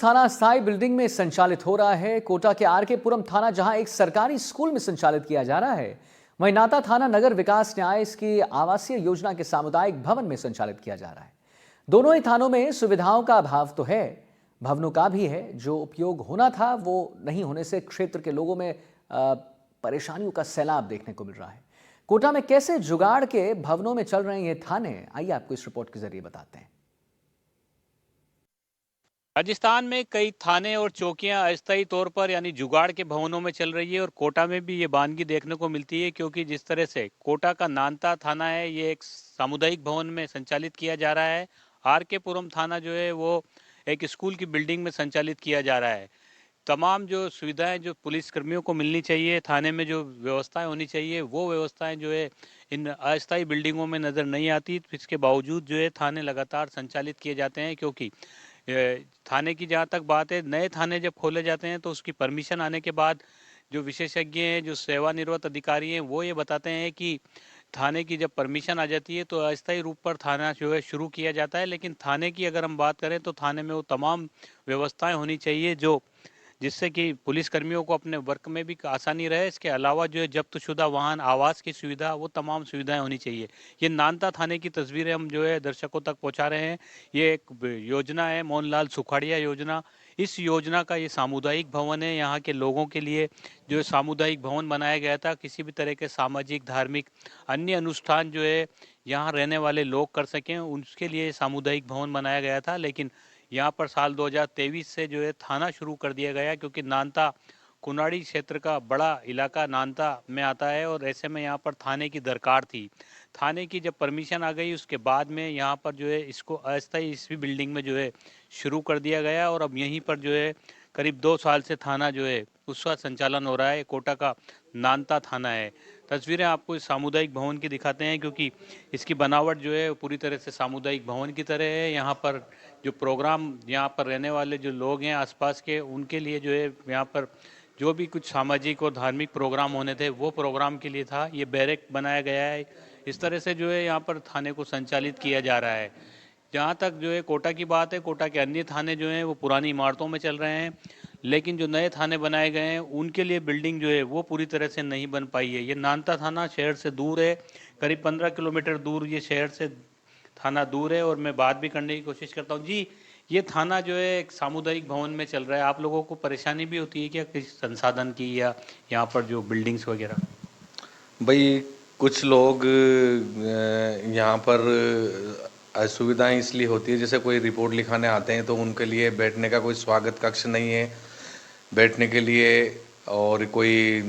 थाना अस्थायी बिल्डिंग में संचालित हो रहा है। कोटा के आरके पुरम थाना जहां एक सरकारी स्कूल में संचालित किया जा रहा है, वहीं नाता थाना नगर विकास न्याय की आवासीय योजना के सामुदायिक भवन में संचालित किया जा रहा है। दोनों ही थानों में सुविधाओं का अभाव तो है, भवनों का भी है। जो उपयोग होना था वो नहीं होने से क्षेत्र के लोगों में परेशानियों का सैलाब देखने को मिल रहा है। कोटा में कैसे जुगाड़ के भवनों में चल रहे हैं ये थाने, आइए आपको इस रिपोर्ट के जरिए बताते हैं। राजस्थान में कई थाने और चौकियां अस्थायी तौर पर यानी जुगाड़ के भवनों में चल रही है और कोटा में भी ये वानगी देखने को मिलती है, क्योंकि जिस तरह से कोटा का नानता थाना है ये एक सामुदायिक भवन में संचालित किया जा रहा है। आर के पुरम थाना जो है वो एक स्कूल की बिल्डिंग में संचालित किया जा रहा है। तमाम जो सुविधाएं जो पुलिस कर्मियों को मिलनी चाहिए, थाने में जो व्यवस्थाएं होनी चाहिए, वो व्यवस्थाएं जो है इन अस्थायी बिल्डिंगों में नज़र नहीं आती। इसके बावजूद जो है थाने लगातार संचालित किए जाते हैं, क्योंकि थाने की जहाँ तक बात है, नए थाने जब खोले जाते हैं तो उसकी परमिशन आने के बाद जो विशेषज्ञ हैं, जो सेवानिवृत्त अधिकारी हैं, वो ये बताते हैं कि थाने की जब परमिशन आ जाती है तो अस्थायी रूप पर थाना जो है शुरू किया जाता है। लेकिन थाने की अगर हम बात करें तो थाने में वो तमाम व्यवस्थाएं होनी चाहिए जो जिससे कि पुलिस कर्मियों को अपने वर्क में भी आसानी रहे। इसके अलावा जो है जब्तशुदा वाहन, आवास की सुविधा, वो तमाम सुविधाएं होनी चाहिए। ये नानता थाने की तस्वीरें हम जो है दर्शकों तक पहुंचा रहे हैं। ये एक योजना है, मोहनलाल सुखाड़िया योजना। इस योजना का ये सामुदायिक भवन है। यहाँ के लोगों के लिए जो सामुदायिक भवन बनाया गया था, किसी भी तरह के सामाजिक, धार्मिक, अन्य अनुष्ठान जो है यहाँ रहने वाले लोग कर सकें, उसके लिए सामुदायिक भवन बनाया गया था। लेकिन यहाँ पर साल 2023 से जो है थाना शुरू कर दिया गया, क्योंकि नानता कुनाड़ी क्षेत्र का बड़ा इलाका नानता में आता है और ऐसे में यहाँ पर थाने की दरकार थी। थाने की जब परमिशन आ गई उसके बाद में यहाँ पर जो है इसको अस्थायी इसी बिल्डिंग में जो है शुरू कर दिया गया और अब यहीं पर जो है करीब 2 साल से थाना जो है उसका संचालन हो रहा है। कोटा का नानता थाना है। तस्वीरें आपको इस सामुदायिक भवन की दिखाते हैं, क्योंकि इसकी बनावट जो है पूरी तरह से सामुदायिक भवन की तरह है। यहाँ पर जो प्रोग्राम, यहाँ पर रहने वाले जो लोग हैं आसपास के, उनके लिए जो है यहाँ पर जो भी कुछ सामाजिक और धार्मिक प्रोग्राम होने थे वो प्रोग्राम के लिए था। ये बैरक बनाया गया है। इस तरह से जो है यहाँ पर थाने को संचालित किया जा रहा है। जहाँ तक जो है कोटा की बात है, कोटा के अन्य थाने जो हैं वो पुरानी इमारतों में चल रहे हैं, लेकिन जो नए थाने बनाए गए हैं उनके लिए बिल्डिंग जो है वो पूरी तरह से नहीं बन पाई है। ये नानता थाना शहर से दूर है, करीब 15 किलोमीटर दूर ये शहर से थाना दूर है। और मैं बात भी करने की कोशिश करता हूँ। जी, ये थाना जो है एक सामुदायिक भवन में चल रहा है, आप लोगों को परेशानी भी होती है क्या किसी संसाधन की या यहाँ पर जो बिल्डिंग्स वगैरह? भाई, कुछ लोग यहाँ पर असुविधाएं इसलिए होती है, जैसे कोई रिपोर्ट लिखाने आते हैं तो उनके लिए बैठने का कोई स्वागत कक्ष नहीं है बैठने के लिए, और कोई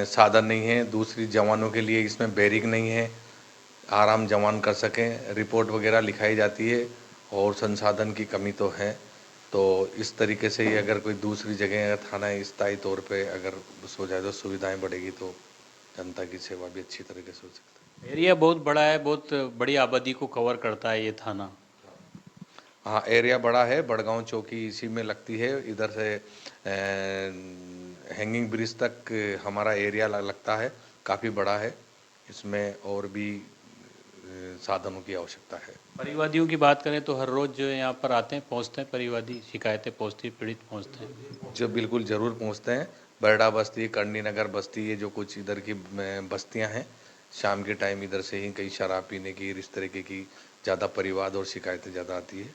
साधन नहीं है। दूसरी, जवानों के लिए इसमें बैरिक नहीं है, आराम जवान कर सकें, रिपोर्ट वगैरह लिखाई जाती है और संसाधन की कमी तो है। तो इस तरीके से ही अगर कोई दूसरी जगह अगर थाना स्थायी तौर पे अगर हो जाए तो सुविधाएं बढ़ेगी, तो जनता की सेवा भी अच्छी तरीके से हो सकती एरिया बहुत बड़ा है, बहुत बड़ी आबादी को कवर करता है ये थाना। है। हाँ, एरिया बड़ा है। बड़गांव चौकी इसी में लगती है। इधर से हैंगिंग ब्रिज तक हमारा एरिया लगता है, काफ़ी बड़ा है। इसमें और भी साधनों की आवश्यकता है। परिवादियों की बात करें तो हर रोज जो है यहाँ पर आते हैं, पहुँचते हैं, परिवादी शिकायतें पहुँचती, पीड़ित पहुँचते हैं। जो बिल्कुल ज़रूर पहुँचते हैं। बरडा बस्ती, करणी नगर बस्ती, ये जो कुछ इधर की बस्तियां हैं, शाम के टाइम इधर से ही कई शराब पीने की, इस तरीके की ज़्यादा परिवाद और शिकायतें ज़्यादा आती है,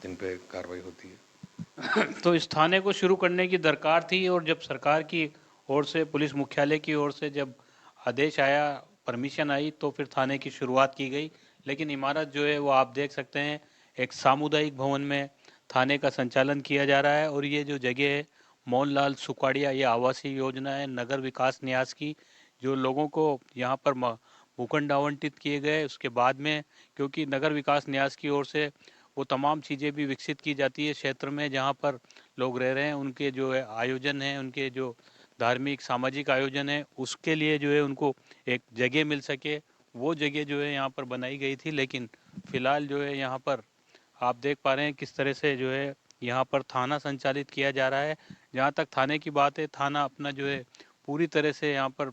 जिन पे कार्रवाई होती है। तो इस थाने को शुरू करने की दरकार थी, और जब सरकार की ओर से, पुलिस मुख्यालय की ओर से जब आदेश आया, परमिशन आई, तो फिर थाने की शुरुआत की गई। लेकिन इमारत जो है वो आप देख सकते हैं, एक सामुदायिक भवन में थाने का संचालन किया जा रहा है। और ये जो जगह है मोहनलाल सुखाड़िया, ये आवासीय योजना है नगर विकास न्यास की, जो लोगों को यहाँ पर भूखंड आवंटित किए गए उसके बाद में, क्योंकि नगर विकास न्यास की ओर से वो तमाम चीज़ें भी विकसित की जाती है क्षेत्र में जहाँ पर लोग रह रहे हैं। उनके जो है आयोजन है, उनके जो धार्मिक सामाजिक आयोजन है, उसके लिए जो है उनको एक जगह मिल सके, वो जगह जो है यहाँ पर बनाई गई थी। लेकिन फिलहाल जो है यहाँ पर आप देख पा रहे हैं किस तरह से जो है यहाँ पर थाना संचालित किया जा रहा है। जहाँ तक थाने की बात है, थाना अपना जो है पूरी तरह से यहाँ पर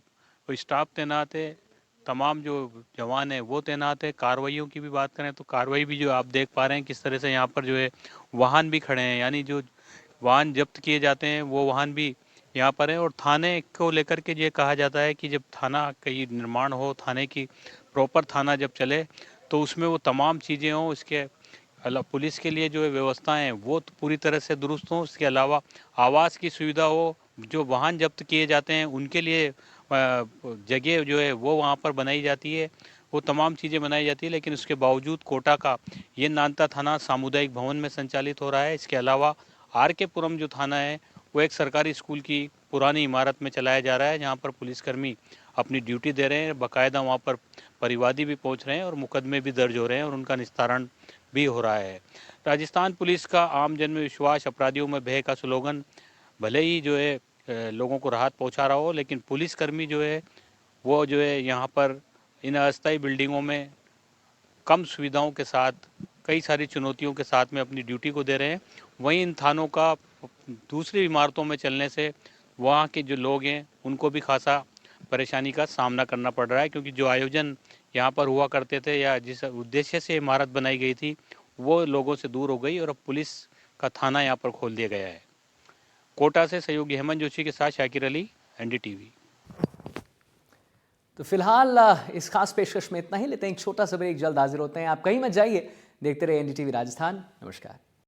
स्टाफ तैनात है, तमाम जो जवान है वो तैनात है। कार्रवाइयों की भी बात करें तो कार्रवाई भी जो आप देख पा रहे हैं किस तरह से यहाँ पर जो है वाहन भी खड़े हैं, यानी जो वाहन जब्त किए जाते हैं वो वाहन भी यहाँ पर है। और थाने को लेकर के ये कहा जाता है कि जब थाना कहीं निर्माण हो, थाने की प्रॉपर थाना जब चले तो उसमें वो तमाम चीज़ें हों, इसके पुलिस के लिए जो है व्यवस्थाएं हैं वो तो पूरी तरह से दुरुस्त हों। इसके अलावा आवास की सुविधा हो, जो वाहन जब्त किए जाते हैं उनके लिए जगह जो है वो वहाँ पर बनाई जाती है, वो तमाम चीज़ें बनाई जाती है। लेकिन उसके बावजूद कोटा का ये नानता थाना सामुदायिक भवन में संचालित हो रहा है। इसके अलावा आर के पुरम जो थाना है वो एक सरकारी स्कूल की पुरानी इमारत में चलाया जा रहा है, जहाँ पर पुलिसकर्मी अपनी ड्यूटी दे रहे हैं। बाकायदा वहाँ पर परिवादी भी पहुँच रहे हैं और मुकदमे भी दर्ज हो रहे हैं और उनका निस्तारण भी हो रहा है। राजस्थान पुलिस का आम जन में विश्वास, अपराधियों में भय का स्लोगन भले ही जो है लोगों को राहत पहुंचा रहा हो, लेकिन पुलिसकर्मी जो है वो जो है यहाँ पर इन अस्थायी बिल्डिंगों में कम सुविधाओं के साथ, कई सारी चुनौतियों के साथ में अपनी ड्यूटी को दे रहे हैं। वहीं इन थानों का दूसरी इमारतों में चलने से वहाँ के जो लोग हैं उनको भी खासा परेशानी का सामना करना पड़ रहा है, क्योंकि जो आयोजन यहाँ पर हुआ करते थे या जिस उद्देश्य से इमारत बनाई गई थी वो लोगों से दूर हो गई और अब पुलिस का थाना यहाँ पर खोल दिया गया है। कोटा से सहयोगी हेमंत जोशी के साथ शाकिर अली, एनडीटीवी। तो फिलहाल इस खास पेशकश में इतना ही। लेते हैं एक छोटा सा ब्रेक, जल्द हाजिर होते हैं। आप कहीं मत जाइए, देखते रहिए एनडीटीवी राजस्थान। नमस्कार।